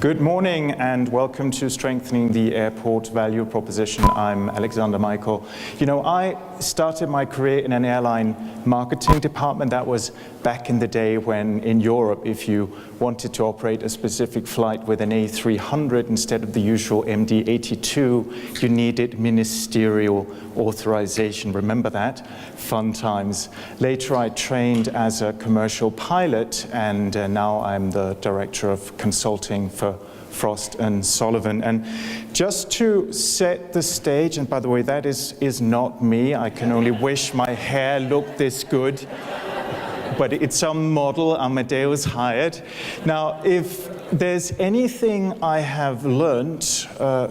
Good morning and welcome to Strengthening the Airport Value Proposition. I'm Alexander Michael. You know, I started my career in an airline marketing department. That was back in the day when in Europe, if you wanted to operate a specific flight with an A300 instead of the usual MD-82, you needed ministerial authorization. Remember that? Fun times. Later I trained as a commercial pilot, and now I'm the director of consulting for Frost & Sullivan. And just to set the stage, and by the way, that is not me. I can only wish my hair looked this good. But it's some model Amadeus hired. Now, if there's anything I have learned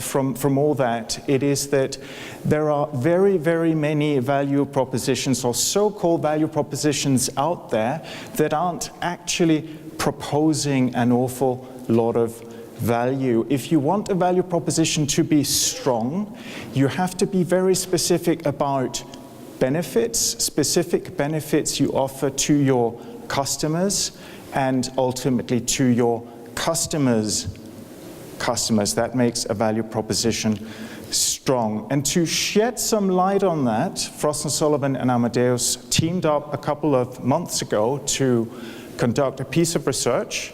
from all that, it is that there are very, very many value propositions or so-called value propositions out there that aren't actually proposing an awful lot of value. If you want a value proposition to be strong, you have to be very specific about benefits, specific benefits you offer to your customers and ultimately to your customers. That makes a value proposition strong. And to shed some light on that, Frost & Sullivan and Amadeus teamed up a couple of months ago to conduct a piece of research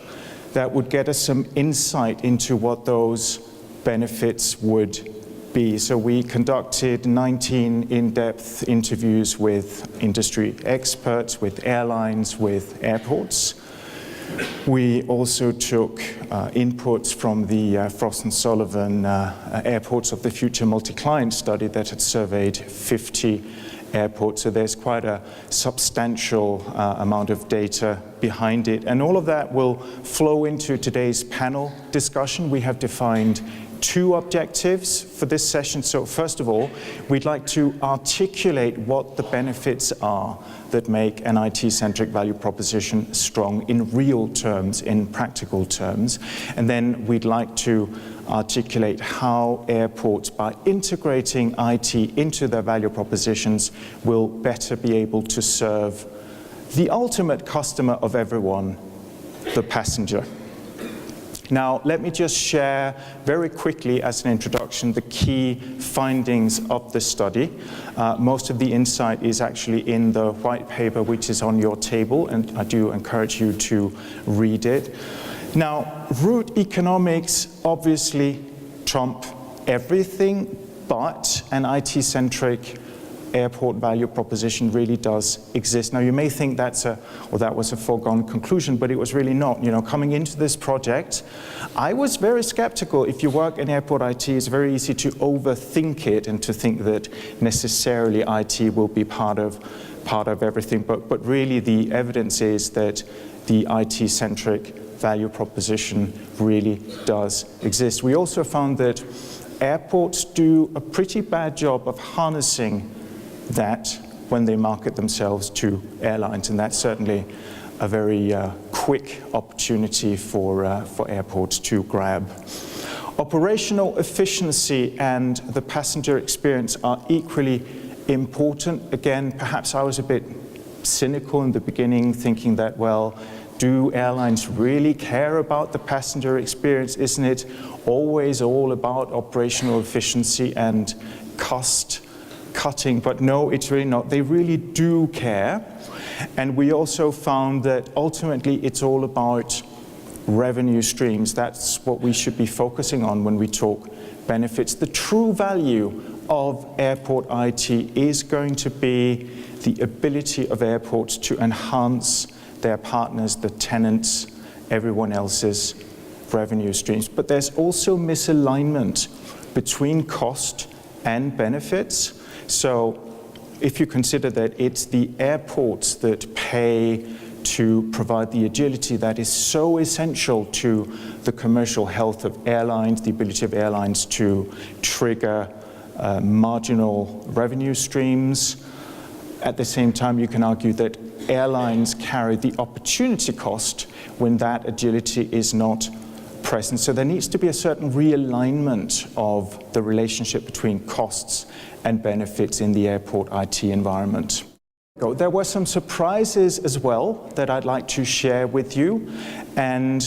that would get us some insight into what those benefits would be. So we conducted 19 in-depth interviews with industry experts, with airlines, with airports. We also took inputs from the Frost & Sullivan Airports of the Future multi-client study that had surveyed 50 airports. So there's quite a substantial amount of data behind it. And all of that will flow into today's panel discussion. We have defined two objectives for this session. So first of all, we'd like to articulate what the benefits are that make an IT-centric value proposition strong in real terms, in practical terms. And then we'd like to articulate how airports, by integrating IT into their value propositions, will better be able to serve the ultimate customer of everyone, the passenger. Now, let me just share very quickly as an introduction the key findings of the study. Most of the insight is actually in the white paper which is on your table, and I do encourage you to read it. Now, route economics obviously trump everything, but an IT-centric airport value proposition really does exist. Now, you may think that was a foregone conclusion, but it was really not. You know, coming into this project, I was very skeptical. If you work in airport IT, it's very easy to overthink it and to think that necessarily IT will be part of everything. But really, the evidence is that the IT-centric value proposition really does exist. We also found that airports do a pretty bad job of harnessing that when they market themselves to airlines, and that's certainly a very quick opportunity for airports to grab. Operational efficiency and the passenger experience are equally important. Again, perhaps I was a bit cynical in the beginning, thinking that, well, do airlines really care about the passenger experience? Isn't it always all about operational efficiency and cost cutting? But no, it's really not. They really do care. And we also found that ultimately it's all about revenue streams. That's what we should be focusing on when we talk benefits. The true value of airport IT is going to be the ability of airports to enhance their partners, the tenants, everyone else's revenue streams. But there's also misalignment between cost and benefits. So if you consider that it's the airports that pay to provide the agility that is so essential to the commercial health of airlines, the ability of airlines to trigger marginal revenue streams, at the same time you can argue that airlines carry the opportunity cost when that agility is not present. So there needs to be a certain realignment of the relationship between costs and benefits in the airport IT environment. There were some surprises as well that I'd like to share with you, and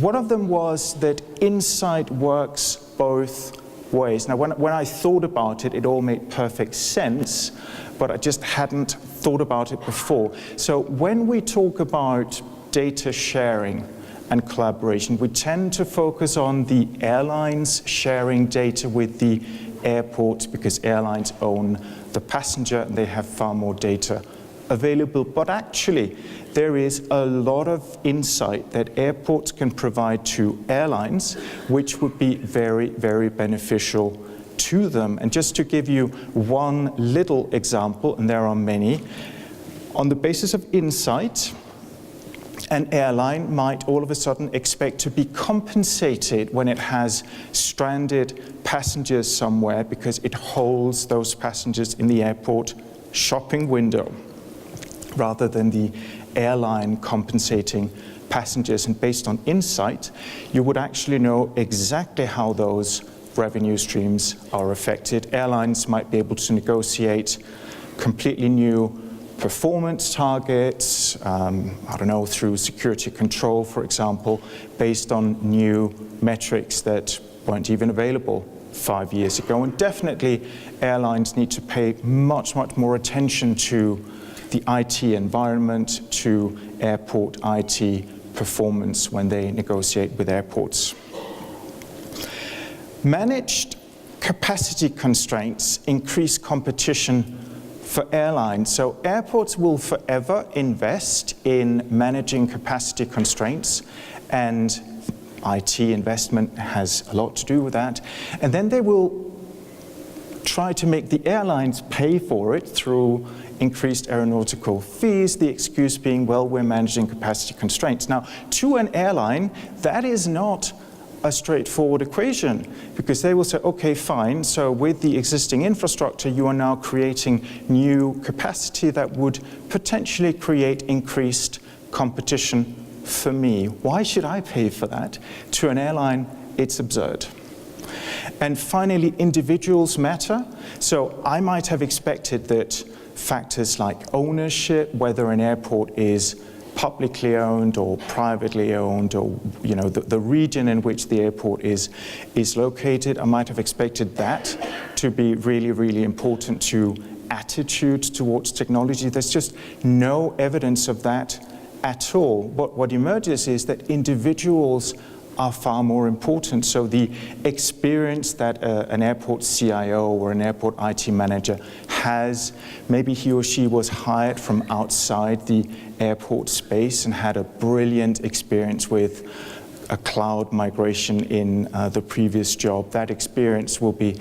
one of them was that insight works both ways. Now, when I thought about it, it all made perfect sense, but I just hadn't thought about it before. So when we talk about data sharing and collaboration, we tend to focus on the airlines sharing data with the airports because airlines own the passenger and they have far more data available. But actually, there is a lot of insight that airports can provide to airlines, which would be very, very beneficial to them. And just to give you one little example, and there are many, on the basis of insight, an airline might all of a sudden expect to be compensated when it has stranded passengers somewhere because it holds those passengers in the airport shopping window, rather than the airline compensating passengers. And based on insight, you would actually know exactly how those revenue streams are affected. Airlines might be able to negotiate completely new performance targets, I don't know, through security control, for example, based on new metrics that weren't even available 5 years ago. And definitely airlines need to pay much, much more attention to the IT environment, to airport IT performance when they negotiate with airports. Managed capacity constraints increase competition for airlines. So airports will forever invest in managing capacity constraints, and IT investment has a lot to do with that. And then they will try to make the airlines pay for it through increased aeronautical fees, the excuse being, well, we're managing capacity constraints. Now, to an airline, that is not a straightforward equation, because they will say, okay, fine, so with the existing infrastructure, you are now creating new capacity that would potentially create increased competition for me. Why should I pay for that? To an airline, it's absurd. And finally, individuals matter. So I might have expected that factors like ownership, whether an airport is publicly owned or privately owned, or the region in which the airport is located, I might have expected that to be really, really important to attitude towards technology. There's just no evidence of that at all. What emerges is that individuals are far more important. So the experience that an airport CIO or an airport IT manager has, maybe he or she was hired from outside the airport space and had a brilliant experience with a cloud migration in the previous job. That experience will be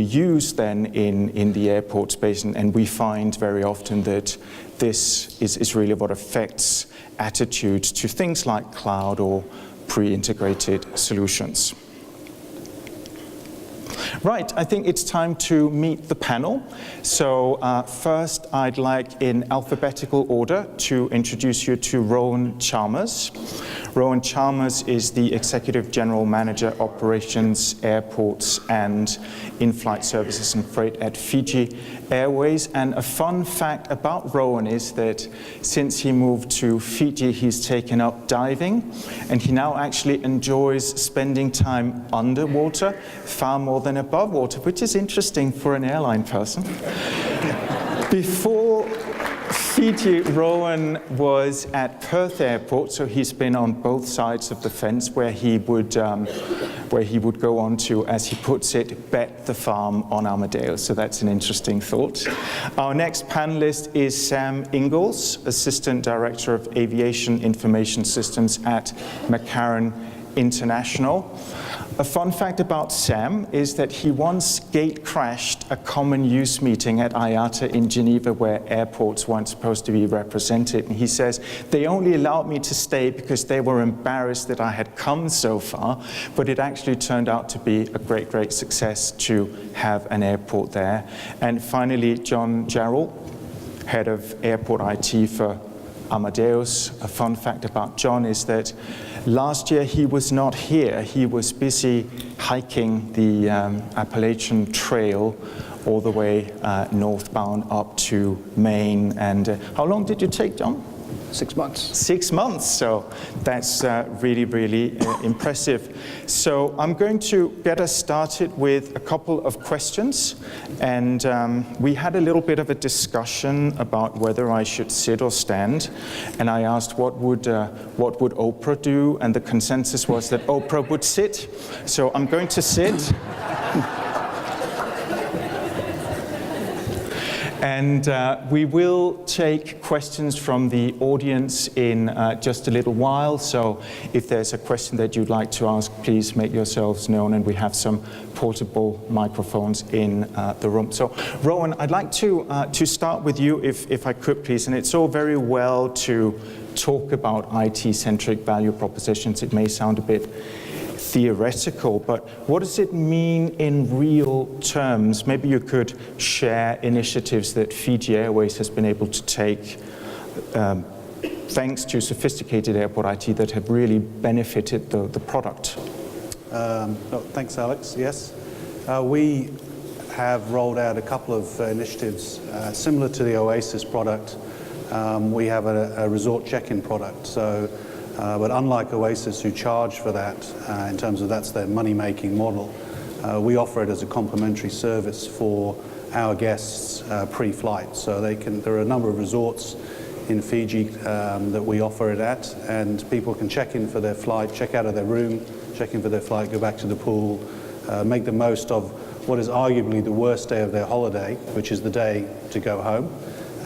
used then in the airport space, and we find very often that this is really what affects attitudes to things like cloud or pre-integrated solutions. Right, I think it's time to meet the panel. So first, I'd like, in alphabetical order, to introduce you to Rowan Chalmers. Rowan Chalmers is the Executive General Manager, Operations, Airports, and In-Flight Services and Freight at Fiji Airways. And a fun fact about Rowan is that since he moved to Fiji, he's taken up diving, and he now actually enjoys spending time underwater far more than above water, which is interesting for an airline person. Before Fiji, Rowan was at Perth Airport, so he's been on both sides of the fence, where he would go on to, as he puts it, bet the farm on Amadeus. So that's an interesting thought. Our next panelist is Sam Ingalls, Assistant Director of Aviation Information Systems at McCarran International. A fun fact about Sam is that he once gate crashed a common use meeting at IATA in Geneva, where airports weren't supposed to be represented. And he says, they only allowed me to stay because they were embarrassed that I had come so far, but it actually turned out to be a great, great success to have an airport there. And finally, John Jarrell, Head of Airport IT for Amadeus. A fun fact about John is that last year he was not here. He was busy hiking the Appalachian Trail all the way northbound up to Maine. And how long did you take, John? 6 months. 6 months, so that's really, really impressive. So I'm going to get us started with a couple of questions. And we had a little bit of a discussion about whether I should sit or stand. And I asked what would Oprah do, and the consensus was that Oprah would sit. So I'm going to sit. And we will take questions from the audience in just a little while. So if there's a question that you'd like to ask, please make yourselves known. And we have some portable microphones in the room. So Rowan, I'd like to start with you, if I could, please. And it's all very well to talk about IT-centric value propositions. It may sound a bit theoretical, but what does it mean in real terms? Maybe you could share initiatives that Fiji Airways has been able to take thanks to sophisticated airport IT that have really benefited the product. Thanks, Alex. Yes, we have rolled out a couple of initiatives similar to the Oasis product. We have a resort check-in product. So. But unlike Oasis, who charge for that, in terms of that's their money-making model, we offer it as a complimentary service for our guests pre-flight. So there are a number of resorts in Fiji that we offer it at, and people can check in for their flight, check out of their room, check in for their flight, go back to the pool, make the most of what is arguably the worst day of their holiday, which is the day to go home.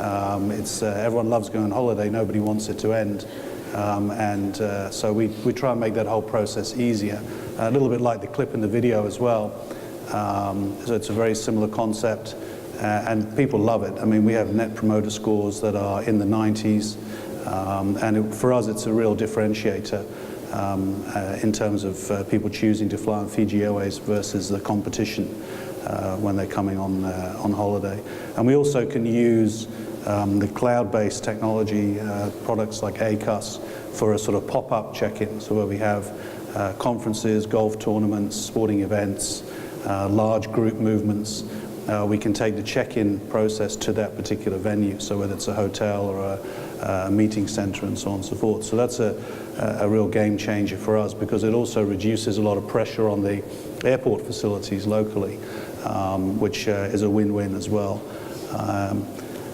Everyone loves going on holiday, nobody wants it to end. So we try and make that whole process easier, a little bit like the clip in the video as well. So it's a very similar concept, and people love it. I mean, we have net promoter scores that are in the 90s, and for us it's a real differentiator in terms of people choosing to fly on Fiji Airways versus the competition when they're coming on holiday. And we also can use the cloud-based technology products like ACUS for a sort of pop-up check-in, so where we have conferences, golf tournaments, sporting events, large group movements. We can take the check-in process to that particular venue, so whether it's a hotel or a meeting center and so on and so forth. So that's a real game changer for us, because it also reduces a lot of pressure on the airport facilities locally, which is a win-win as well.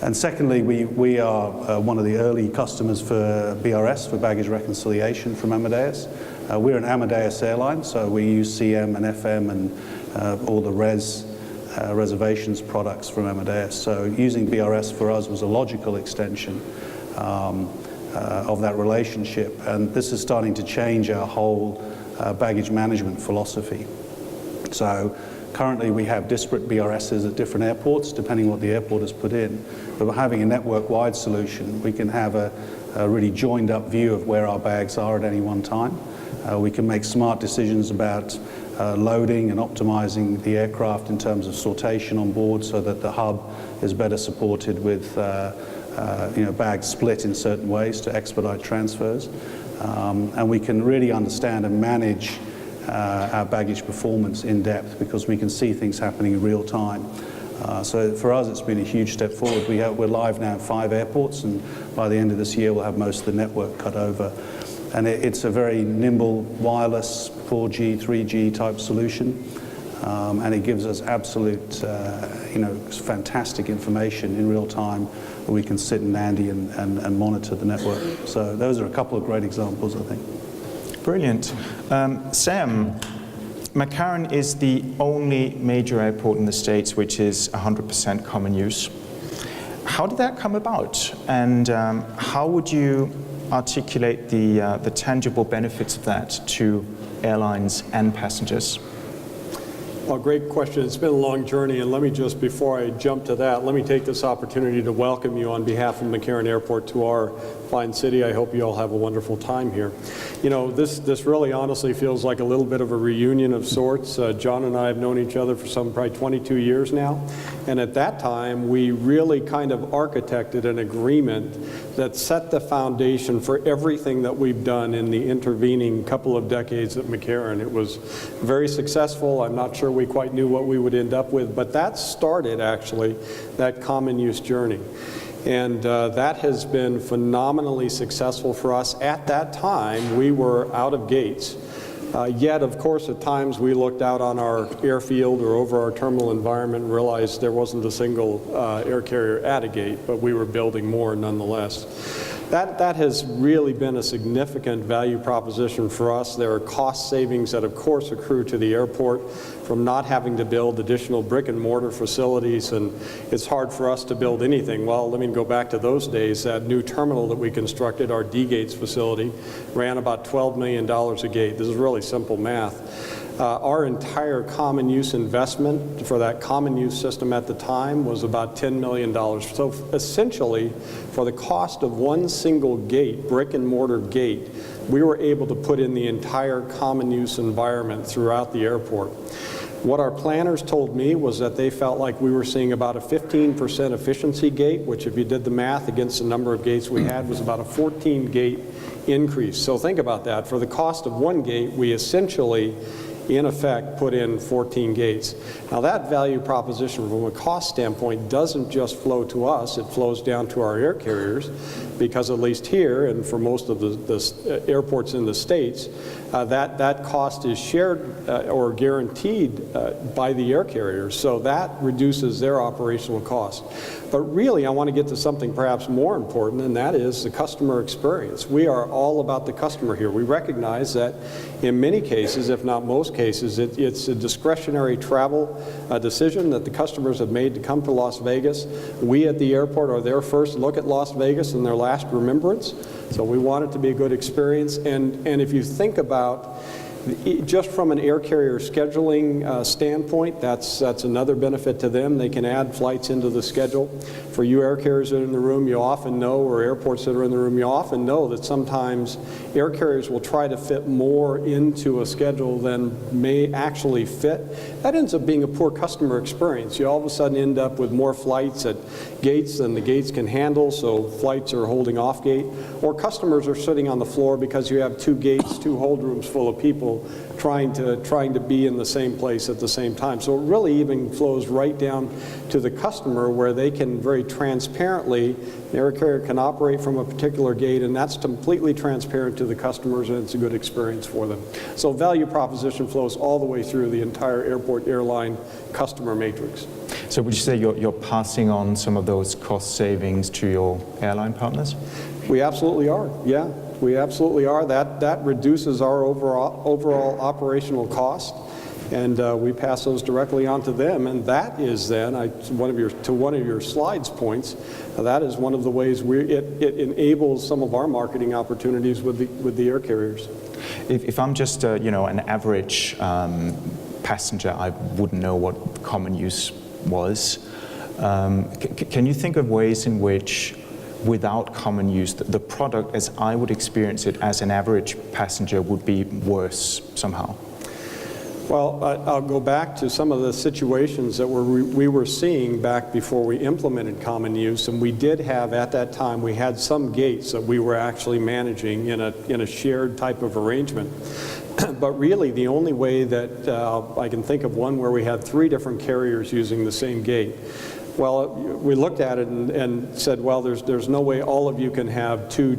And secondly, we are one of the early customers for BRS, for baggage reconciliation from Amadeus. We're an Amadeus airline, so we use CM and FM and all the reservations products from Amadeus. So using BRS for us was a logical extension of that relationship. And this is starting to change our whole baggage management philosophy. So currently we have disparate BRSs at different airports, depending what the airport has put in. But by having a network-wide solution, we can have a really joined-up view of where our bags are at any one time. We can make smart decisions about loading and optimizing the aircraft in terms of sortation on board, so that the hub is better supported with bags split in certain ways to expedite transfers. And we can really understand and manage our baggage performance in depth, because we can see things happening in real time. So for us, it's been a huge step forward. We're live now in 5 airports, and by the end of this year, we'll have most of the network cut over. And it's a very nimble, wireless, 4G, 3G type solution, and it gives us absolute, fantastic information in real time, where we can sit in Nandi and monitor the network. So those are a couple of great examples, I think. Brilliant. Sam, McCarran is the only major airport in the States which is 100% common use. How did that come about? And how would you articulate the tangible benefits of that to airlines and passengers? Well, great question. It's been a long journey, and let me just, before I jump to that, let me take this opportunity to welcome you on behalf of McCarran Airport to our fine city. I hope you all have a wonderful time here. You know, this really honestly feels like a little bit of a reunion of sorts. John and I have known each other for probably 22 years now, and at that time we really kind of architected an agreement that set the foundation for everything that we've done in the intervening couple of decades at McCarran. It was very successful. I'm not sure we quite knew what we would end up with, but that started actually that common use journey. And that has been phenomenally successful for us. At that time, we were out of gates. Yet, of course, at times we looked out on our airfield or over our terminal environment and realized there wasn't a single air carrier at a gate, but we were building more nonetheless. That has really been a significant value proposition for us. There are cost savings that, of course, accrue to the airport from not having to build additional brick and mortar facilities, and it's hard for us to build anything. Well, let me go back to those days. That new terminal that we constructed, our D-Gates facility, ran about $12 million a gate. This is really simple math. Our entire common use investment for that common use system at the time was about $10 million. So essentially, for the cost of one single gate, brick and mortar gate, we were able to put in the entire common use environment throughout the airport. What our planners told me was that they felt like we were seeing about a 15% efficiency gate, which if you did the math against the number of gates we had was about a 14 gate increase. So think about that. For the cost of one gate, we essentially in effect put in 14 gates. Now that value proposition from a cost standpoint doesn't just flow to us, it flows down to our air carriers, because at least here and for most of the airports in the States, that cost is shared or guaranteed by the air carriers, so that reduces their operational cost. But really I want to get to something perhaps more important, and that is the customer experience. We are all about the customer here. We recognize that in many cases, if not most cases, it's a discretionary travel decision that the customers have made to come to Las Vegas. We at the airport are their first look at Las Vegas and their last remembrance. So we want it to be a good experience. And if you think about just from an air carrier scheduling standpoint, that's another benefit to them. They can add flights into the schedule. For you air carriers that are in the room, you often know, or airports that are in the room, you often know that sometimes air carriers will try to fit more into a schedule than may actually fit. That ends up being a poor customer experience. You all of a sudden end up with more flights at gates than the gates can handle, so flights are holding off gate, or customers are sitting on the floor because you have two gates, two hold rooms full of people trying to be in the same place at the same time. So it really even flows right down to the customer, where they can very transparently, the air carrier can operate from a particular gate, and that's completely transparent to the customers, and it's a good experience for them. So value proposition flows all the way through the entire airport airline customer matrix. So would you say you're passing on some of those cost savings to your airline partners? We absolutely are, yeah. We absolutely are. That reduces our overall operational cost, and we pass those directly on to them. And that is then, one of your slides points, that is one of the ways it enables some of our marketing opportunities with the air carriers. If I'm just an average passenger, I wouldn't know what common use was. Can you think of ways in which, without common use, the product as I would experience it as an average passenger would be worse somehow? Well, I'll go back to some of the situations that we were seeing back before we implemented common use, and we did have, at that time, we had some gates that we were actually managing in a shared type of arrangement. But really, the only way that I can think of one where we had 3 different carriers using the same gate. Well, we looked at it and said, well, there's no way all of you can have 2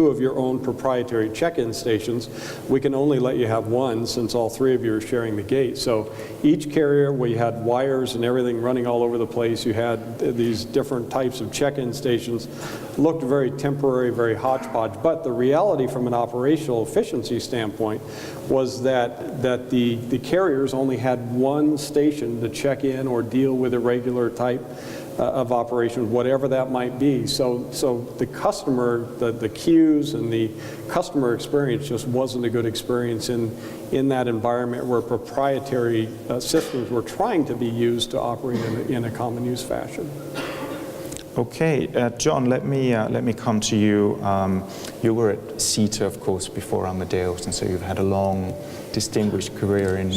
of your own proprietary check-in stations. We can only let you have 1, since all 3 of you are sharing the gate. So each carrier, we had wires and everything running all over the place. You had these different types of check-in stations. Looked very temporary, very hodgepodge. But the reality from an operational efficiency standpoint was that the carriers only had 1 station to check in or deal with a regular type of operation, whatever that might be. So the customer, the queues and the customer experience just wasn't a good experience in that environment where proprietary systems were trying to be used to operate in a common use fashion. Okay, John, let me come to you. You were at SITA, of course, before Amadeus, and so you've had a long, distinguished career in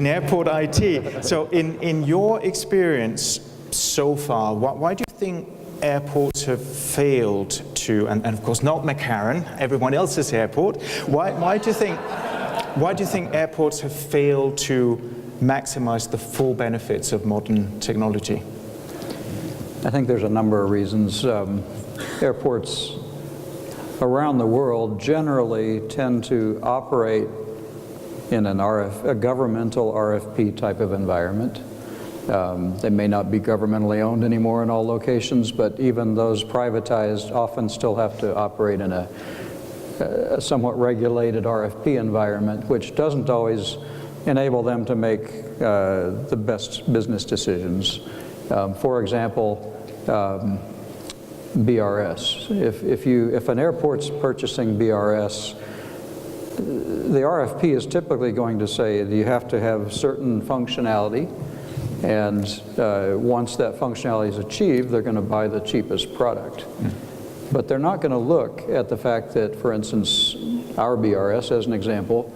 airport IT. So in your experience so far, why do you think airports have failed to, and of course not McCarran, everyone else's airport, why do you think airports have failed to maximize the full benefits of modern technology? I think there's a number of reasons. Airports around the world generally tend to operate in a governmental RFP type of environment. They may not be governmentally owned anymore in all locations, but even those privatized often still have to operate in a somewhat regulated RFP environment, which doesn't always enable them to make the best business decisions. For example, BRS. If an airport's purchasing BRS, the RFP is typically going to say that you have to have certain functionality, and once that functionality is achieved, they're going to buy the cheapest product. But they're not going to look at the fact that, for instance, our BRS, as an example,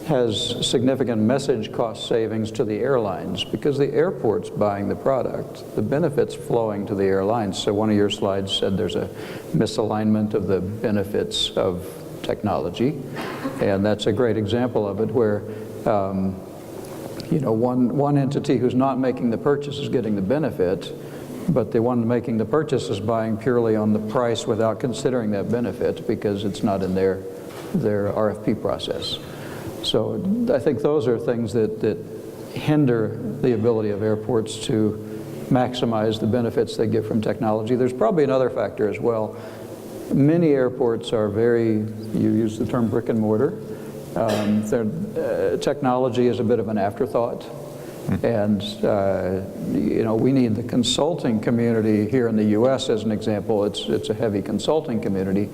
has significant message cost savings to the airlines because the airport's buying the product, the benefits flowing to the airlines. So one of your slides said there's a misalignment of the benefits of technology, and that's a great example of it where one entity who's not making the purchase is getting the benefit, but the one making the purchase is buying purely on the price without considering that benefit because it's not in their RFP process. So I think those are things that hinder the ability of airports to maximize the benefits they get from technology. There's probably another factor as well. Many airports are you use the term brick and mortar. Technology is a bit of an afterthought. And, we need the consulting community here in the U.S., as an example. It's a heavy consulting community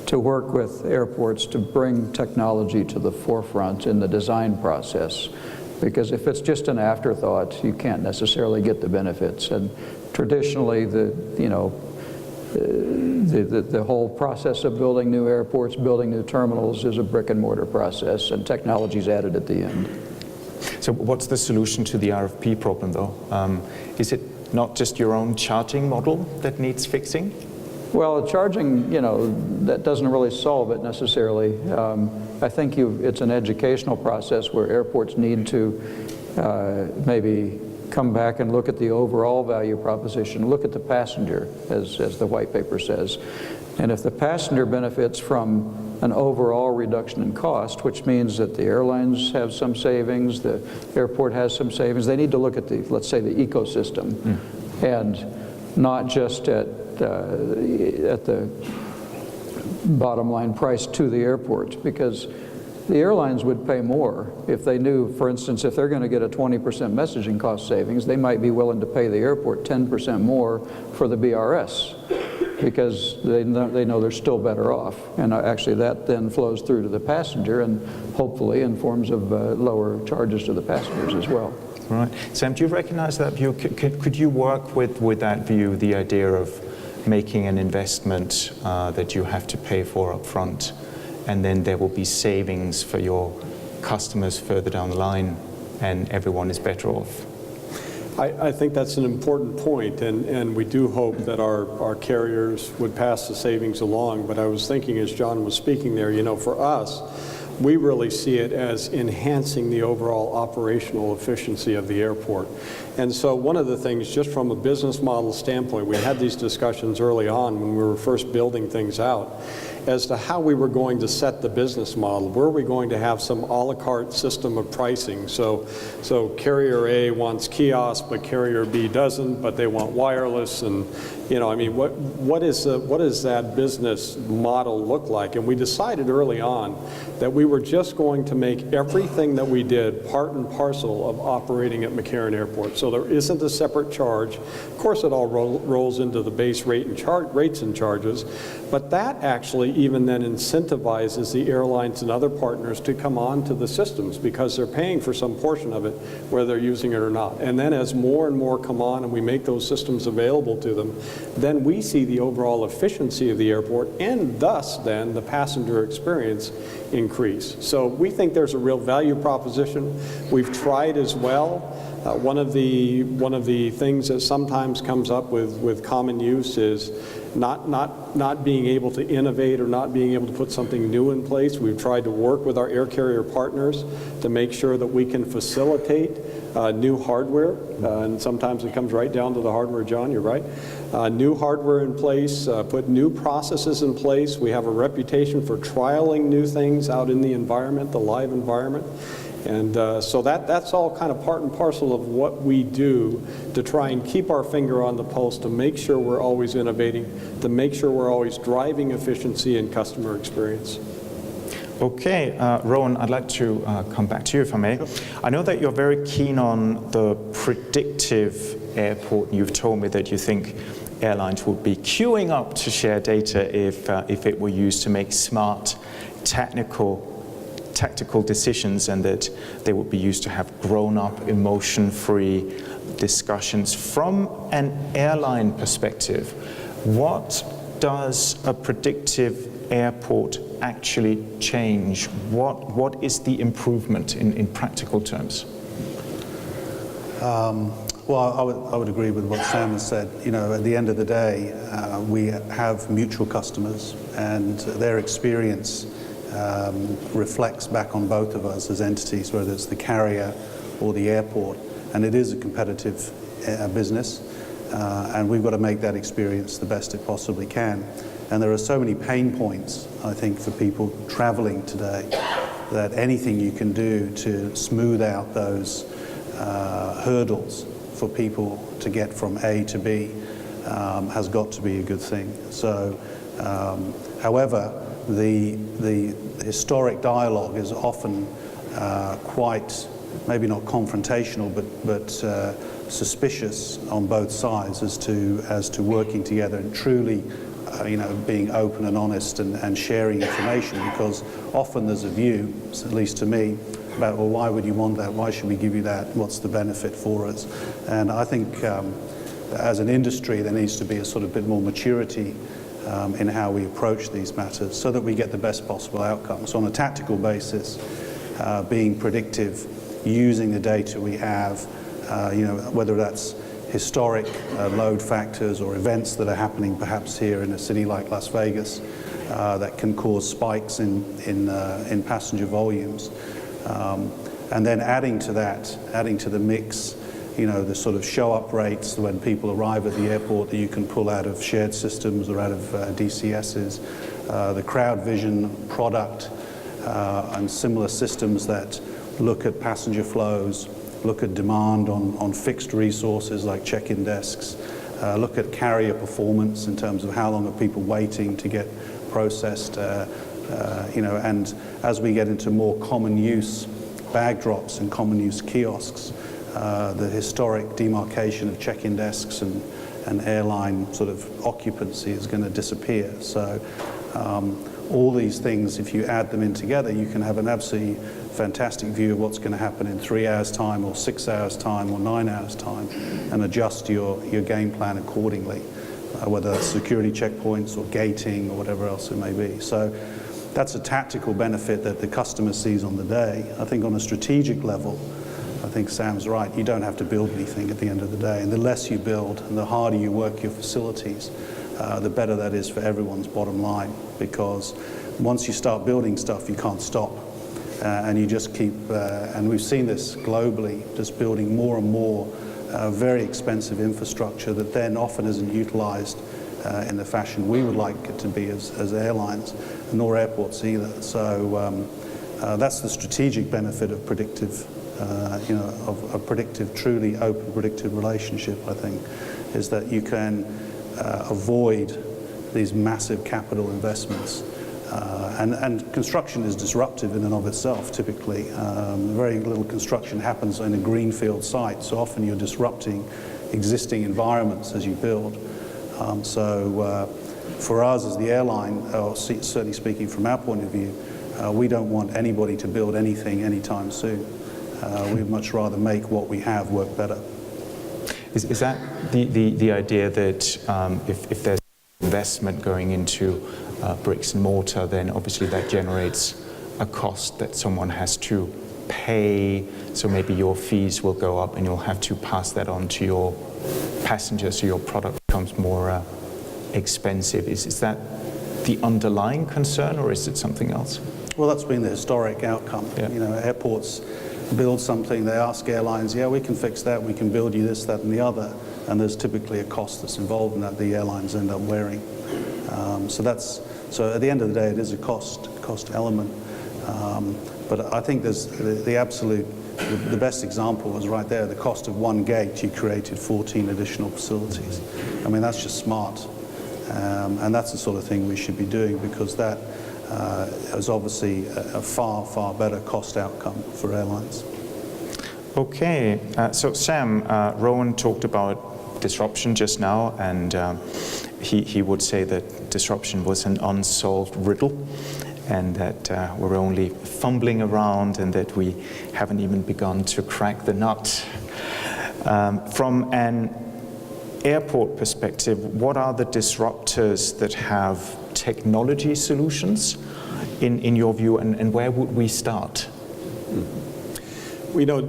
to work with airports to bring technology to the forefront in the design process. Because if it's just an afterthought, you can't necessarily get the benefits. And traditionally, the whole process of building new airports, building new terminals is a brick and mortar process, and technology is added at the end. So what's the solution to the RFP problem, though? Is it not just your own charging model that needs fixing? Well, charging, that doesn't really solve it necessarily. I think it's an educational process where airports need to maybe come back and look at the overall value proposition, look at the passenger, as the white paper says. And if the passenger benefits from an overall reduction in cost, which means that the airlines have some savings, the airport has some savings, they need to look at let's say, the ecosystem, and not just at the bottom line price to the airport, because the airlines would pay more if they knew, for instance, if they're going to get a 20% messaging cost savings, they might be willing to pay the airport 10% more for the BRS because they know they're still better off. And actually that then flows through to the passenger and hopefully in forms of lower charges to the passengers as well. Right. Sam, do you recognize that view? Could you work with that view, the idea of making an investment that you have to pay for up front, and then there will be savings for your customers further down the line, and everyone is better off? I think that's an important point, and we do hope that our carriers would pass the savings along. But I was thinking as John was speaking there, for us, we really see it as enhancing the overall operational efficiency of the airport. And so one of the things, just from a business model standpoint, we had these discussions early on when we were first building things out, as to how we were going to set the business model. Were we going to have some a la carte system of pricing? So carrier A wants kiosk, but carrier B doesn't, but they want wireless, and what does that business model look like? And we decided early on that we were just going to make everything that we did part and parcel of operating at McCarran Airport. So there isn't a separate charge. Of course, it all rolls into the base rate and rates and charges, but that actually even then incentivizes the airlines and other partners to come on to the systems because they're paying for some portion of it, whether they're using it or not. And then as more and more come on and we make those systems available to them, then we see the overall efficiency of the airport and thus then the passenger experience increase. So we think there's a real value proposition. We've tried as well. One of the things that sometimes comes up with common use is not being able to innovate or not being able to put something new in place. We've tried to work with our air carrier partners to make sure that we can facilitate new hardware, and sometimes it comes right down to the hardware, John, you're right. New hardware in place, put new processes in place. We have a reputation for trialing new things out in the environment, the live environment. And so that's all kind of part and parcel of what we do to try and keep our finger on the pulse, to make sure we're always innovating, to make sure we're always driving efficiency and customer experience. Okay, Rowan, I'd like to come back to you, if I may. I know that you're very keen on the predictive airport. You've told me that you think airlines would be queuing up to share data if it were used to make smart, tactical decisions, and that they would be used to have grown-up, emotion-free discussions. From an airline perspective, what does a predictive airport actually change? What is the improvement in practical terms? Well, I would agree with what Sam has said. You know, at the end of the day, we have mutual customers, and their experience reflects back on both of us as entities, whether it's the carrier or the airport. And it is a competitive business, and we've got to make that experience the best it possibly can. And there are so many pain points, I think, for people traveling today, that anything you can do to smooth out those hurdles for people to get from A to B has got to be a good thing. So, however, the historic dialogue is often quite, maybe not confrontational, but suspicious on both sides as to working together and truly being open and honest and sharing information, because often there's a view, at least to me, about, well, why would you want that? Why should we give you that? What's the benefit for us? And I think as an industry, there needs to be a sort of bit more maturity in how we approach these matters so that we get the best possible outcomes. So on a tactical basis, being predictive, using the data we have, whether that's historic load factors or events that are happening perhaps here in a city like Las Vegas that can cause spikes in passenger volumes. And then adding to the mix, the sort of show-up rates when people arrive at the airport that you can pull out of shared systems or out of DCSs, the crowd vision product and similar systems that look at passenger flows, look at demand on fixed resources like check-in desks, look at carrier performance in terms of how long are people waiting to get processed, and as we get into more common use bag drops and common use kiosks, the historic demarcation of check-in desks and airline sort of occupancy is going to disappear. So all these things, if you add them in together, you can have an absolutely fantastic view of what's going to happen in 3 hours time or 6 hours time or 9 hours time, and adjust your game plan accordingly, whether that's security checkpoints or gating or whatever else it may be. So that's a tactical benefit that the customer sees on the day. I think on a strategic level, I think Sam's right, you don't have to build anything at the end of the day, and the less you build and the harder you work your facilities, the better that is for everyone's bottom line, because once you start building stuff, you can't stop. And you just keep, and we've seen this globally, just building more and more very expensive infrastructure that then often isn't utilized in the fashion we would like it to be as airlines, nor airports either. So that's the strategic benefit of predictive, of a predictive, truly open predictive relationship, I think, is that you can avoid these massive capital investments. And construction is disruptive in and of itself, typically. Very little construction happens in a greenfield site, so often you're disrupting existing environments as you build. So for us as the airline, or certainly speaking from our point of view, we don't want anybody to build anything anytime soon. We'd much rather make what we have work better. Is that the idea that if there's investment going into bricks and mortar, then obviously that generates a cost that someone has to pay, so maybe your fees will go up and you'll have to pass that on to your passengers, so your product becomes more expensive. Is that the underlying concern, or is it something else? Well, that's been the historic outcome. Yeah. You know, airports build something, they ask airlines, yeah, we can fix that, we can build you this, that, and the other, and there's typically a cost that's involved in that the airlines end up wearing. So at the end of the day, it is a cost element. But I think there's the best example was right there. The cost of one gate, you created 14 additional facilities. I mean, that's just smart. And that's the sort of thing we should be doing, because that is obviously a far, far better cost outcome for airlines. Okay, so Sam, Rowan talked about disruption just now, and he would say that disruption was an unsolved riddle, and that we're only fumbling around and that we haven't even begun to crack the nut. From an airport perspective, what are the disruptors that have technology solutions in your view, and where would we start? We know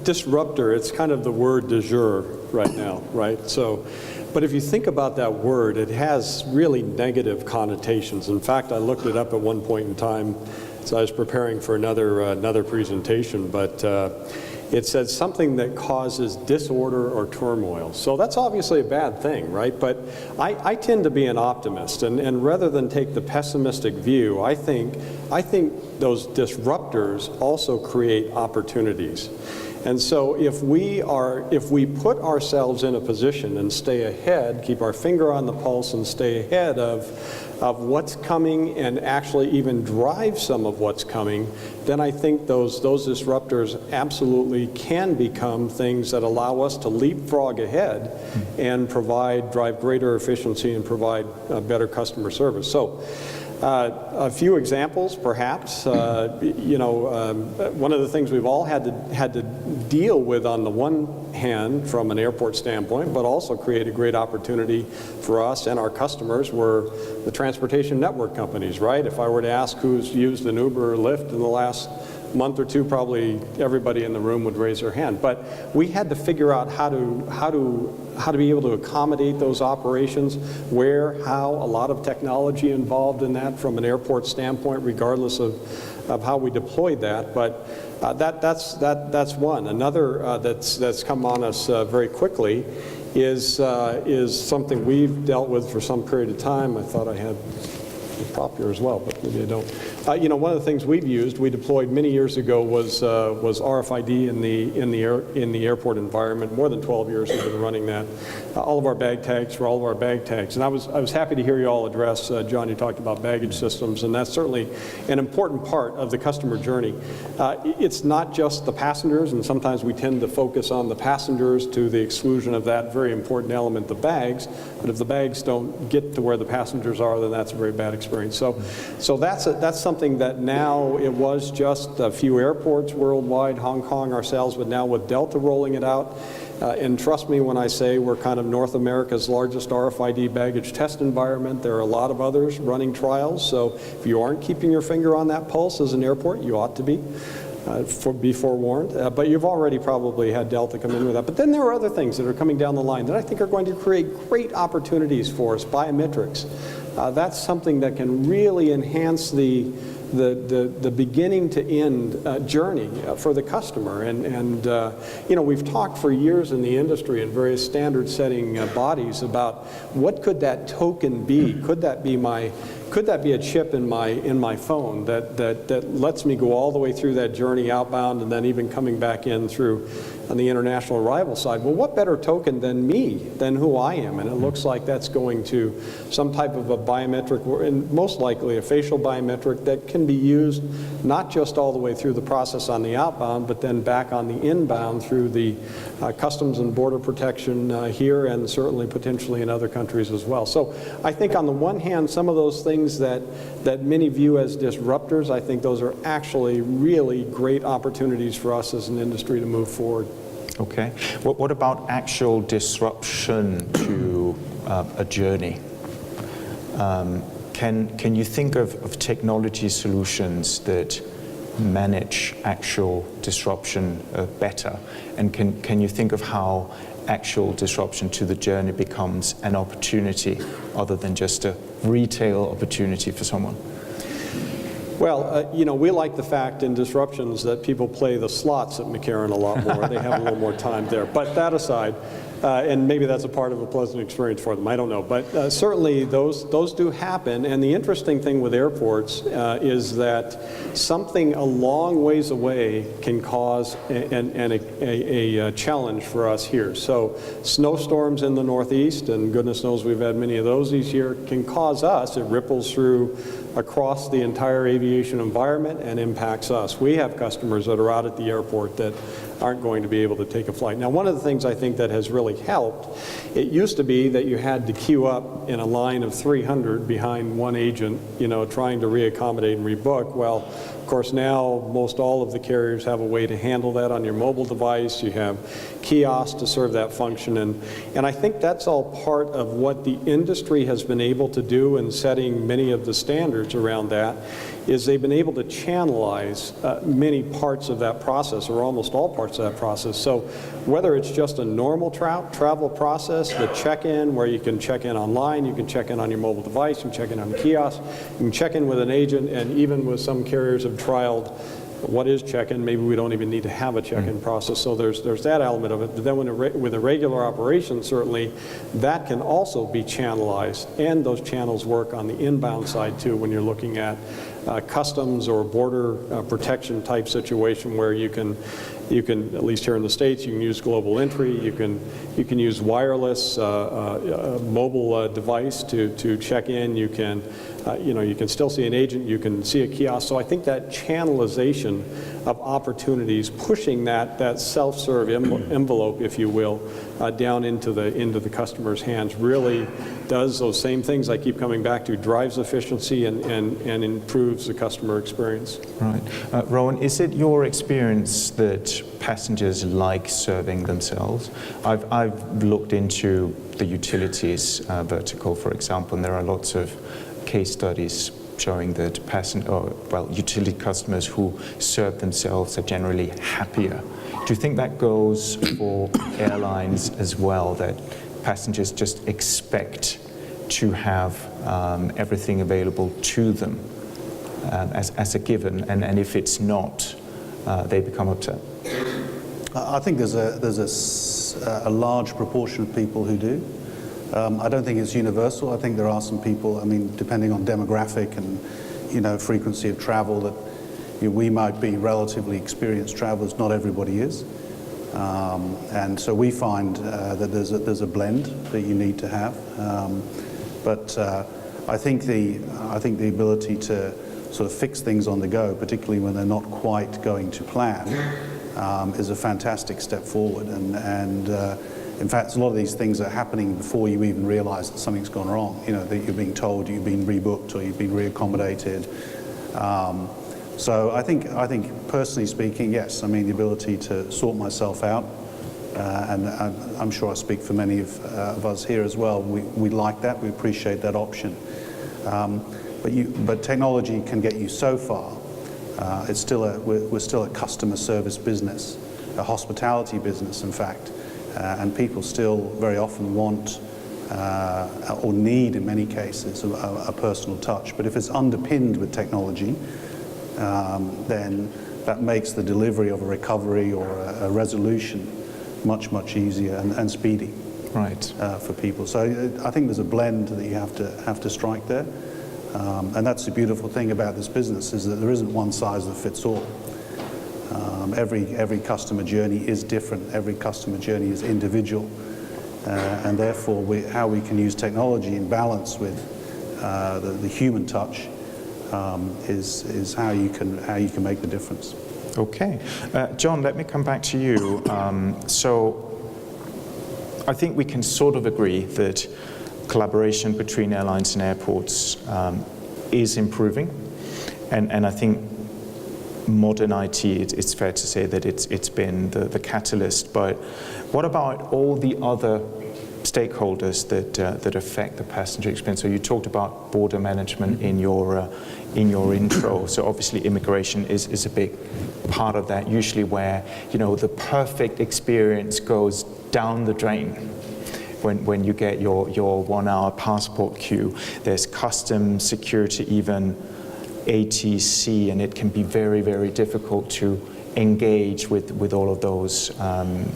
disruptor, it's kind of the word du jour right now, right? So, but if you think about that word, it has really negative connotations. In fact, I looked it up at one point in time as I was preparing for another presentation, but it said something that causes disorder or turmoil. So that's obviously a bad thing, right? But I tend to be an optimist, and rather than take the pessimistic view, I think those disruptors also create opportunities. And so if we put ourselves in a position and stay ahead, keep our finger on the pulse and stay ahead of what's coming and actually even drive some of what's coming, then I think those disruptors absolutely can become things that allow us to leapfrog ahead and drive greater efficiency and provide better customer service. So a few examples, perhaps. One of the things we've all had to deal with on the one hand from an airport standpoint, but also create a great opportunity for us and our customers, were the transportation network companies, right? If I were to ask who's used an Uber or Lyft in the last month or two, probably everybody in the room would raise their hand. But we had to figure out how to be able to accommodate those operations, where, how, a lot of technology involved in that from an airport standpoint, regardless of how we deployed that. But that's one. Another that's come on us very quickly is something we've dealt with for some period of time. I thought I had the prop here as well, but maybe I don't. One of the things we deployed many years ago was RFID in the airport environment. More than 12 years we've been running that. All of our bag tags for all of our bag tags. And I was happy to hear you all address, John, you talked about baggage systems, and that's certainly an important part of the customer journey. It's not just the passengers, and sometimes we tend to focus on the passengers to the exclusion of that very important element, the bags. But if the bags don't get to where the passengers are, then that's a very bad experience. So that's something that now, it was just a few airports worldwide, Hong Kong ourselves, but now with Delta rolling it out. And trust me when I say we're kind of North America's largest RFID baggage test environment. There are a lot of others running trials. So if you aren't keeping your finger on that pulse as an airport, you ought to be. Be forewarned, but you've already probably had Delta come in with that. But then there are other things that are coming down the line that I think are going to create great opportunities for us. Biometrics, that's something that can really enhance the beginning to end journey for the customer. And we've talked for years in the industry and various standard setting bodies about what could that token be? Could that be a chip in my phone that lets me go all the way through that journey outbound and then even coming back in through on the international arrival side? Well, what better token than me, than who I am? And it looks like that's going to some type of a biometric, and most likely a facial biometric that can be used not just all the way through the process on the outbound, but then back on the inbound through the Customs and Border Protection here, and certainly potentially in other countries as well. So I think on the one hand, some of those things that many view as disruptors, I think those are actually really great opportunities for us as an industry to move forward. Okay. What about actual disruption to a journey? Can you think of technology solutions that manage actual disruption better? And can you think of how actual disruption to the journey becomes an opportunity other than just a retail opportunity for someone? Well, we like the fact in disruptions that people play the slots at McCarran a lot more. They have a little more time there. But that aside, and maybe that's a part of a pleasant experience for them, I don't know. But certainly those do happen. And the interesting thing with airports is that something a long ways away can cause a challenge for us here. So snowstorms in the Northeast, and goodness knows we've had many of those this year, can cause us, it ripples through across the entire aviation environment and impacts us. We have customers that are out at the airport that aren't going to be able to take a flight. Now, one of the things I think that has really helped, it used to be that you had to queue up in a line of 300 behind one agent, trying to reaccommodate and rebook. Well, of course, now most all of the carriers have a way to handle that on your mobile device. You have kiosks to serve that function. And I think that's all part of what the industry has been able to do in setting many of the standards around that, is they've been able to channelize many parts of that process, or almost all parts of that process. So whether it's just a normal travel process, the check-in, where you can check in online, you can check in on your mobile device, you can check in on the kiosk, you can check in with an agent, and even with some carriers have trialed what is check-in, maybe we don't even need to have a check-in process. So there's that element of it. But then with a regular operation, certainly, that can also be channelized, and those channels work on the inbound side too, when you're looking at customs or border protection type situation, where you can, at least here in the States, you can use global entry, you can use wireless mobile device to check in, you can still see an agent, you can see a kiosk. So I think that channelization of opportunities, pushing that self-serve envelope, if you will, down into the customer's hands, really does those same things I keep coming back to, drives efficiency and improves the customer experience. Right. Rowan, is it your experience that passengers like serving themselves? I've looked into the utilities vertical, for example, and there are lots of case studies showing that utility customers who serve themselves are generally happier. Do you think that goes for airlines as well, that passengers just expect to have everything available to them as a given, and if it's not, they become upset? I think there's a large proportion of people who do. I don't think it's universal. I think there are some people, depending on demographic and frequency of travel, that we might be relatively experienced travelers. Not everybody is, and so we find that there's a blend that you need to have. But I think the ability to sort of fix things on the go, particularly when they're not quite going to plan, is a fantastic step forward. And in fact, a lot of these things are happening before you even realize that something's gone wrong, that you're being told you've been rebooked or you've been reaccommodated. So I think personally speaking, yes, the ability to sort myself out, and I'm sure I speak for many of us here as well, we like that, we appreciate that option. But technology can get you so far. We're still a customer service business, a hospitality business, in fact. And people still very often want or need, in many cases, a personal touch. But if it's underpinned with technology, then that makes the delivery of a recovery or a resolution much, much easier and speedy, right, for people. So I think there's a blend that you have to strike there. And that's the beautiful thing about this business, is that there isn't one size that fits all. Every customer journey is different. Every customer journey is individual, and therefore how we can use technology in balance with the human touch is how you can make the difference. Okay, John, let me come back to you. So I think we can sort of agree that collaboration between airlines and airports is improving, and I think modern IT, it's fair to say that it's been the catalyst. But what about all the other stakeholders that affect the passenger experience. So you talked about border management in your intro. So obviously immigration is a big part of that, usually where, you know, the perfect experience goes down the drain. When you get your 1 hour passport queue, there's customs, security, even ATC, and it can be very, very difficult to engage with all of those,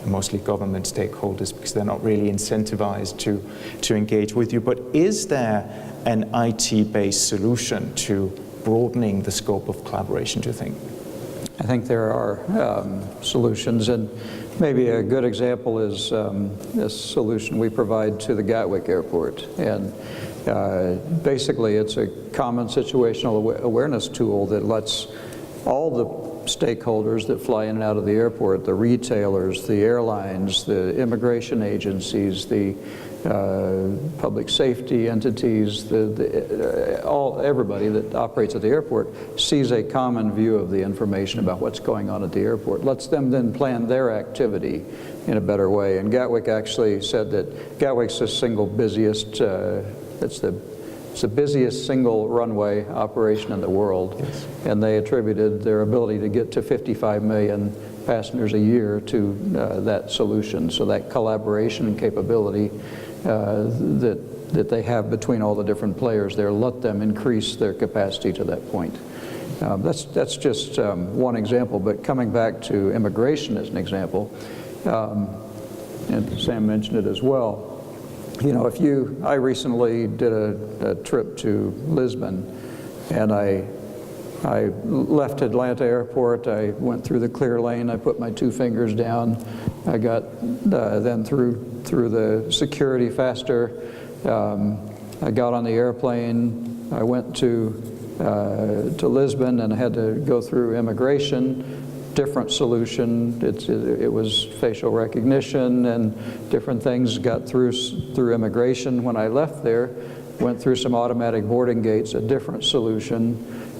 mostly government stakeholders, because they're not really incentivized to engage with you. But is there an IT-based solution to broadening the scope of collaboration, do you think? I think there are solutions, and maybe a good example is this solution we provide to the Gatwick Airport. And basically it's a common situational awareness tool that lets all the stakeholders that fly in and out of the airport, the retailers, the airlines, the immigration agencies, the public safety entities, everybody that operates at the airport sees a common view of the information about what's going on at the airport. Lets them then plan their activity in a better way. And Gatwick actually said that Gatwick's the single busiest, it's the busiest single runway operation in the world. Yes. And they attributed their ability to get to 55 million passengers a year to that solution. So that collaboration and capability that they have between all the different players there let them increase their capacity to that point. That's just one example, but coming back to immigration as an example, and Sam mentioned it as well. You know, I recently did a trip to Lisbon, and I left Atlanta Airport, I went through the clear lane, I put my 2 fingers down, I got then through the security faster, I got on the airplane, I went to Lisbon and I had to go through immigration. Different solution. It was facial recognition and different things. Got through immigration. When I left there, went through some automatic boarding gates, a different solution.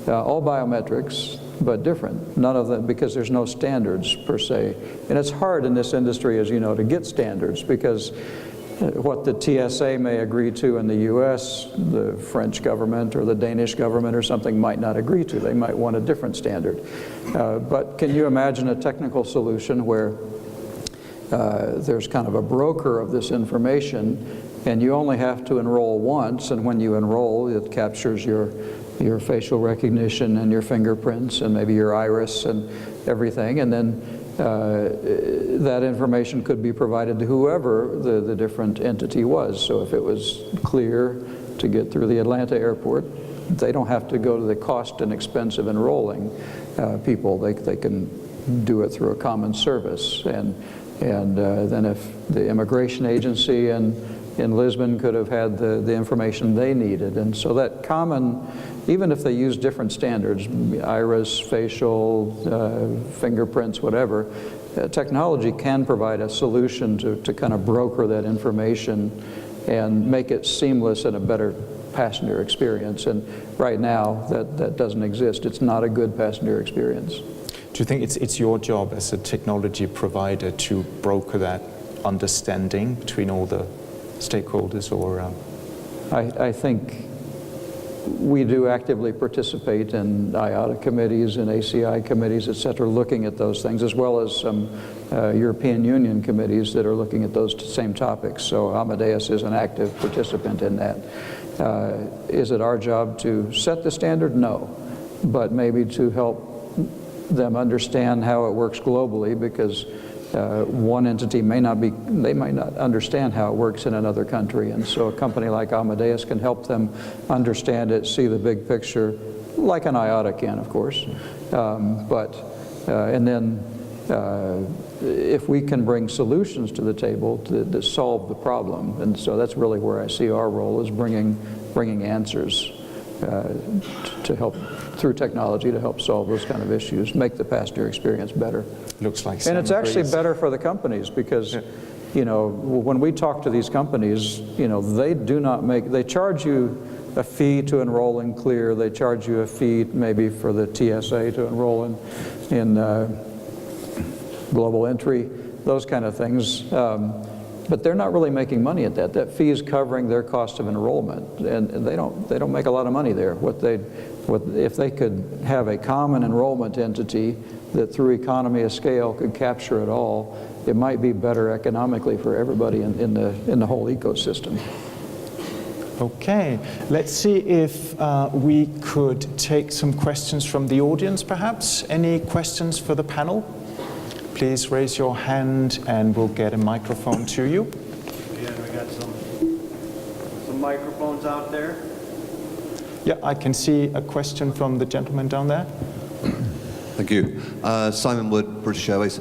All biometrics, but different. None of them, because there's no standards per se. And it's hard in this industry, as you know, to get standards, because what the TSA may agree to in the US, the French government or the Danish government or something might not agree to. They might want a different standard. But can you imagine a technical solution where there's kind of a broker of this information, and you only have to enroll once, and when you enroll, it captures your facial recognition and your fingerprints and maybe your iris and everything, and then that information could be provided to whoever the different entity was. So if it was clear to get through the Atlanta airport, they don't have to go to the cost and expense of enrolling people. They can do it through a common service. And then if the immigration agency in Lisbon could have had the information they needed. And so that common, even if they use different standards, iris, facial, fingerprints, whatever, technology can provide a solution to kind of broker that information and make it seamless and a better passenger experience. And right now, that doesn't exist. It's not a good passenger experience. Do you think it's your job as a technology provider to broker that understanding between all the stakeholders, or? I think we do actively participate in IATA committees and ACI committees, et cetera, looking at those things, as well as some European Union committees that are looking at those same topics. So Amadeus is an active participant in that. Is it our job to set the standard? No, but maybe to help them understand how it works globally, because one entity may not understand how it works in another country, and so a company like Amadeus can help them understand it, see the big picture, like an IATA can, of course. And then if we can bring solutions to the table to solve the problem, and so that's really where I see our role, is bringing answers to help through technology to help solve those kind of issues, make the passenger experience better. Looks like. And it's actually better for the companies, because, you know, when we talk to these companies, you know, they charge you a fee to enroll in Clear, they charge you a fee maybe for the TSA to enroll in Global Entry, those kind of things. But they're not really making money at that. That fee is covering their cost of enrollment, and they don't make a lot of money there. If they could have a common enrollment entity that through economy of scale could capture it all, it might be better economically for everybody in the whole ecosystem. Okay, let's see if we could take some questions from the audience, perhaps. Any questions for the panel? Please raise your hand and we'll get a microphone to you. Yeah, we got some microphones out there. Yeah, I can see a question from the gentleman down there. Thank you. Simon Wood, British Airways.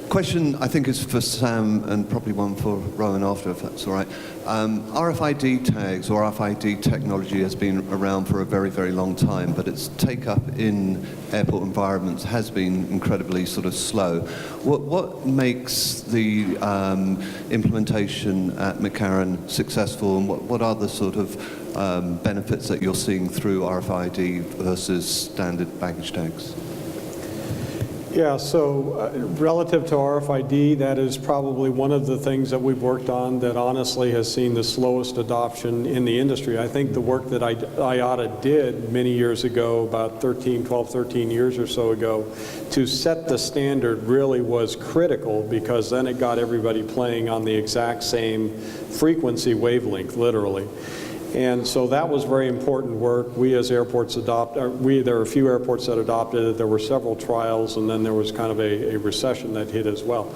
Question, I think, is for Sam and probably one for Rowan after, if that's all right. RFID tags or RFID technology has been around for a very, very long time, but its take-up in airport environments has been incredibly sort of slow. What makes the implementation at McCarran successful, and what are the sort of benefits that you're seeing through RFID versus standard baggage tags? Yeah, so relative to RFID, that is probably one of the things that we've worked on that honestly has seen the slowest adoption in the industry. I think the work that IATA did many years ago, about 12, 13 years or so ago, to set the standard really was critical, because then it got everybody playing on the exact same frequency wavelength, literally. And so that was very important work. We as airports there were a few airports that adopted it. There were several trials, and then there was kind of a recession that hit as well.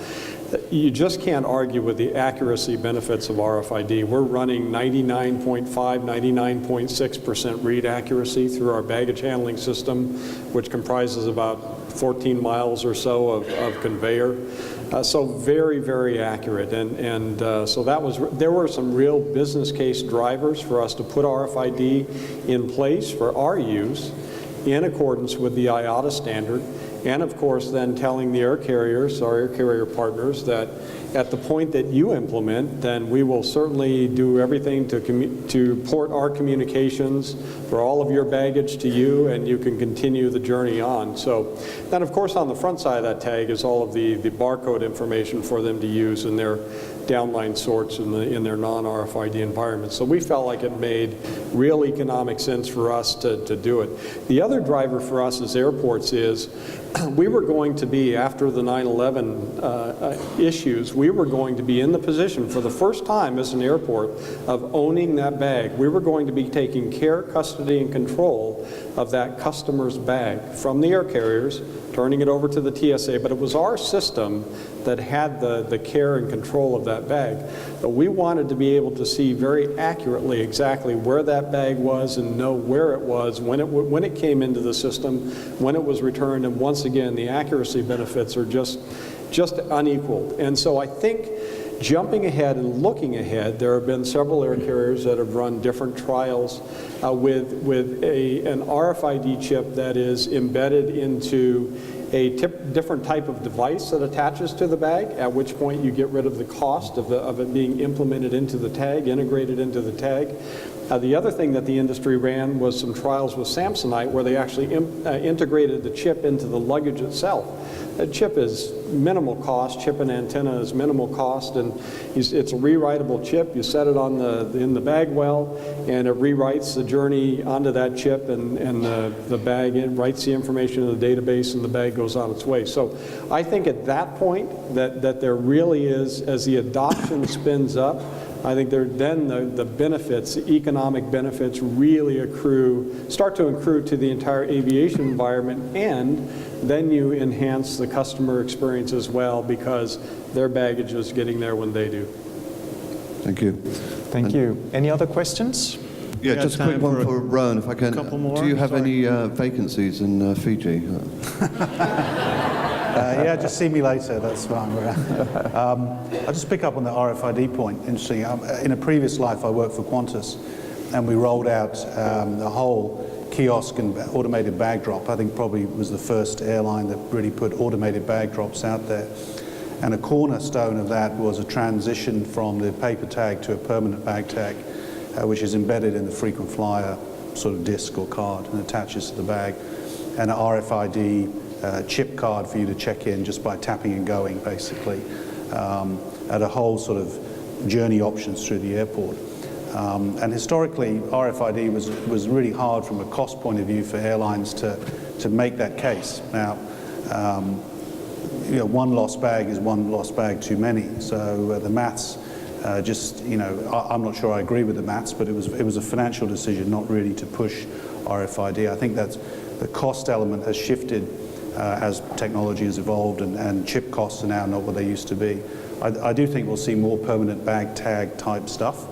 You just can't argue with the accuracy benefits of RFID. We're running 99.5, 99.6% read accuracy through our baggage handling system, which comprises about 14 miles or so of conveyor. So very, very accurate, and so there were some real business case drivers for us to put RFID in place for our use in accordance with the IATA standard, and of course then telling the air carriers, our air carrier partners, that at the point that you implement, then we will certainly do everything to port our communications for all of your baggage to you, and you can continue the journey on. So then of course on the front side of that tag is all of the barcode information for them to use in their downline sorts in their non-RFID environment. So we felt like it made real economic sense for us to do it. The other driver for us as airports is we were going to be, after the 9/11 issues, we were going to be in the position for the first time as an airport of owning that bag. We were going to be taking care, custody, and control of that customer's bag from the air carriers, turning it over to the TSA, but it was our system that had the care and control of that bag. But we wanted to be able to see very accurately exactly where that bag was and know where it was, when it came into the system, when it was returned, and once again, the accuracy benefits are just unequaled. And so I think jumping ahead and looking ahead, there have been several air carriers that have run different trials with an RFID chip that is embedded into a different type of device that attaches to the bag, at which point you get rid of the cost of it being implemented into the tag, integrated into the tag. The other thing that the industry ran was some trials with Samsonite where they actually integrated the chip into the luggage itself. That chip is minimal cost, chip and antenna is minimal cost, and it's a rewritable chip. You set it in the bag well, and it rewrites the journey onto that chip, and the bag, it writes the information in the database, and the bag goes on its way. So I think at that point that there really is, as the adoption spins up, I think then the benefits, the economic benefits really start to accrue to the entire aviation environment, and then you enhance the customer experience as well, because their baggage is getting there when they do. Thank you. Thank you. Any other questions? Yeah, just a quick one for Rowan, if I can. Couple more, Do you have sorry. any vacancies in Fiji? Yeah, just see me later, that's fine. I'll just pick up on the RFID point. Interesting. In a previous life, I worked for Qantas, and we rolled out the whole kiosk and automated bag drop. I think probably was the first airline that really put automated bag drops out there. And a cornerstone of that was a transition from the paper tag to a permanent bag tag, which is embedded in the frequent flyer sort of disc or card and attaches to the bag, and an RFID chip card for you to check in just by tapping and going, basically. At a whole sort of journey options through the airport. And historically, RFID was really hard from a cost point of view for airlines to make that case. Now, one lost bag is one lost bag too many. So the maths I'm not sure I agree with the maths, but it was a financial decision not really to push RFID. I think that the cost element has shifted as technology has evolved, and chip costs are now not what they used to be. I do think we'll see more permanent bag tag type stuff.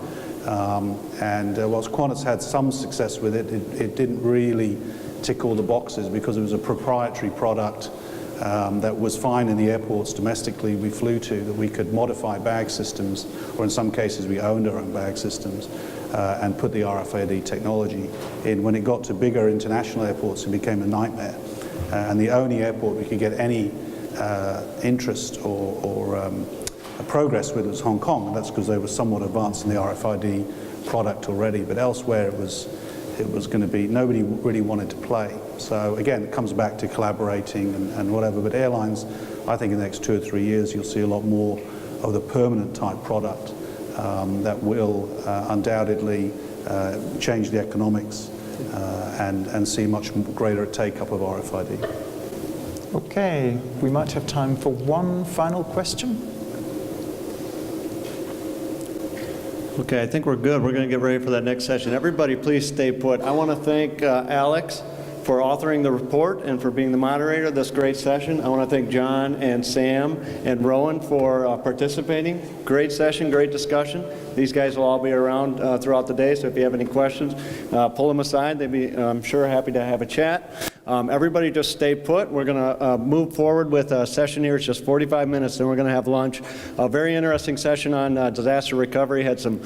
Whilst Qantas had some success with it, it didn't really tick all the boxes because it was a proprietary product that was fine in the airports domestically we flew to, that we could modify bag systems, or in some cases we owned our own bag systems, and put the RFID technology in. When it got to bigger international airports, it became a nightmare. And the only airport we could get any interest or progress with was Hong Kong, and that's because they were somewhat advanced in the RFID product already, but elsewhere it was going to be, nobody really wanted to play. So again, it comes back to collaborating and whatever, but airlines, I think in the next 2 or 3 years, you'll see a lot more of the permanent type product that will undoubtedly change the economics and see much greater take-up of RFID. Okay, we might have time for one final question. Okay, I think we're good. We're going to get ready for that next session. Everybody, please stay put. I want to thank Alex for authoring the report and for being the moderator of this great session. I want to thank John and Sam and Rowan for participating. Great session, great discussion. These guys will all be around throughout the day, so if you have any questions, pull them aside. They'd be, I'm sure, happy to have a chat. Everybody just stay put. We're going to move forward with a session here. It's just 45 minutes, then we're going to have lunch. A very interesting session on disaster recovery. Had some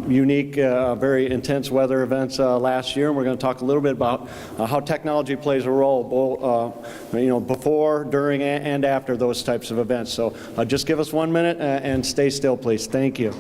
unique, very intense weather events last year, and we're going to talk a little bit about how technology plays a role, both, before, during, and after those types of events. So just give us 1 minute and stay still, please. Thank you.